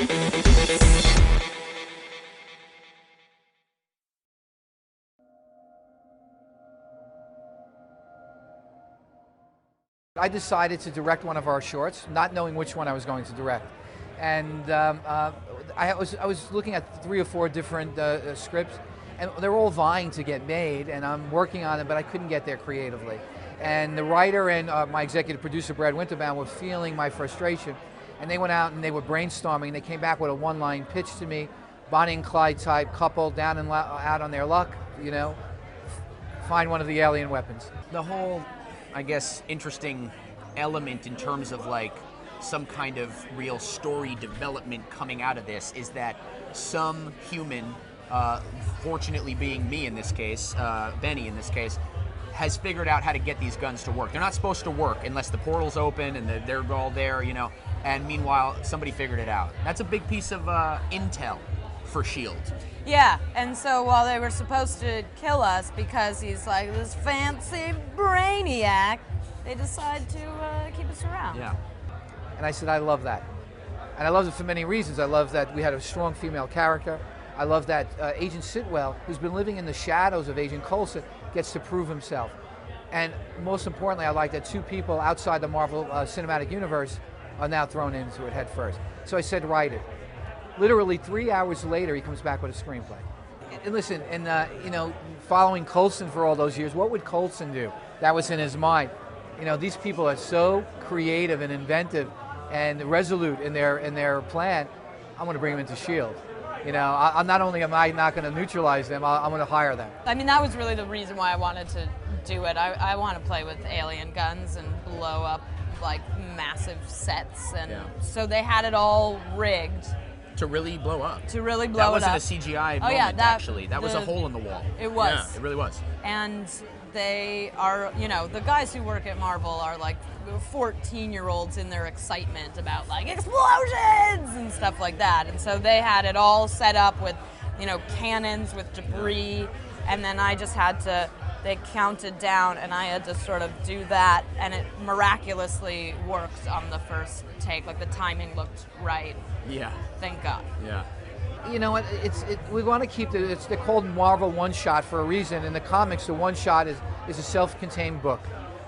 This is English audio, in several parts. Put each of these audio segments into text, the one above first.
I decided to direct one of our shorts, not knowing which one I was going to direct. And I was looking at 3 or 4 different scripts, and they're all vying to get made, and I'm working on them, but I couldn't get there creatively. And the writer and my executive producer, Brad Winterbaum, were feeling my frustration, and they went out and they were brainstorming, and they came back with a one-line pitch to me, Bonnie and Clyde type couple, down and out on their luck, you know, find one of the alien weapons. The whole, I guess, interesting element in terms of like some kind of real story development coming out of this is that some human, fortunately being me in this case, Benny in this case, has figured out how to get these guns to work. They're not supposed to work unless the portal's open and they're all there, you know, and meanwhile somebody figured it out. That's a big piece of intel for S.H.I.E.L.D. Yeah, and so while they were supposed to kill us because he's like this fancy brainiac, they decide to keep us around. Yeah. And I said, I love that. And I love it for many reasons. I love that we had a strong female character. I love that Agent Sitwell, who's been living in the shadows of Agent Coulson, gets to prove himself. And most importantly, I like that 2 people outside the Marvel Cinematic Universe are now thrown into it head first. So I said, write it. Literally 3 hours later, he comes back with a screenplay. And listen, and you know, following Coulson for all those years, what would Coulson do? That was in his mind. You know, these people are so creative and inventive and resolute in their plan. I'm going to bring them into S.H.I.E.L.D. You know, I'm not only am I not going to neutralize them, I'm going to hire them. I mean, that was really the reason why I wanted to do it. I want to play with alien guns and blow up like massive sets, and so they had it all rigged. To really blow up. To really blow it up. That wasn't a CGI moment, actually. That was a hole in the wall. It was. Yeah, it really was. And they are, you know, the guys who work at Marvel are like 14-year-olds in their excitement about like explosions and stuff like that. And so they had it all set up with, you know, cannons with debris, and then I just had to, they counted down and I had to sort of do that, and it miraculously worked on the first take. Like the timing looked right. Yeah. Thank God. Yeah. You know what? We want to keep they're called Marvel one-shot for a reason. In the comics, the one-shot is a self-contained book,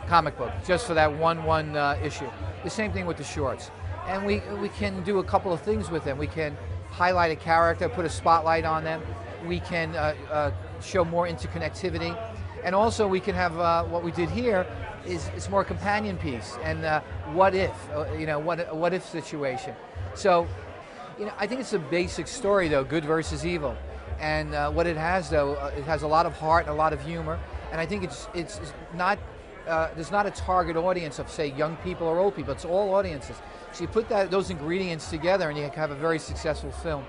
comic book, just for that one issue. The same thing with the shorts. And we can do a couple of things with them. We can highlight a character, put a spotlight on them. We can show more interconnectivity. And also we can have what we did here is more companion piece and what if, you know, what if situation. So, you know, I think it's a basic story though, good versus evil. And what it has though, it has a lot of heart and a lot of humor. And I think it's not, there's not a target audience of say young people or old people, it's all audiences. So you put those ingredients together and you can have a very successful film.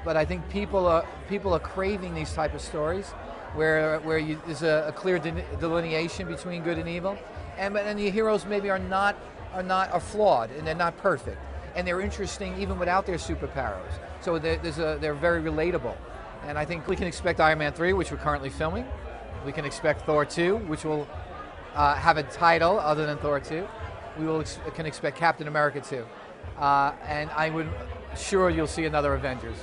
But I think people are craving these type of stories where there's a clear delineation between good and evil. And the heroes maybe are flawed and they're not perfect. And they're interesting even without their superpowers. So they're very relatable. And I think we can expect Iron Man 3, which we're currently filming. We can expect Thor 2, which will have a title other than Thor 2. We can expect Captain America 2. And I would sure you'll see another Avengers.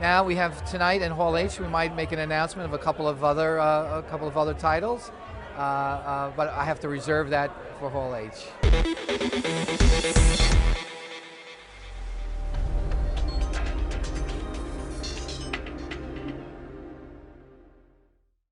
Now we have tonight in Hall H, we might make an announcement of a couple of other titles. But I have to reserve that for Hall H.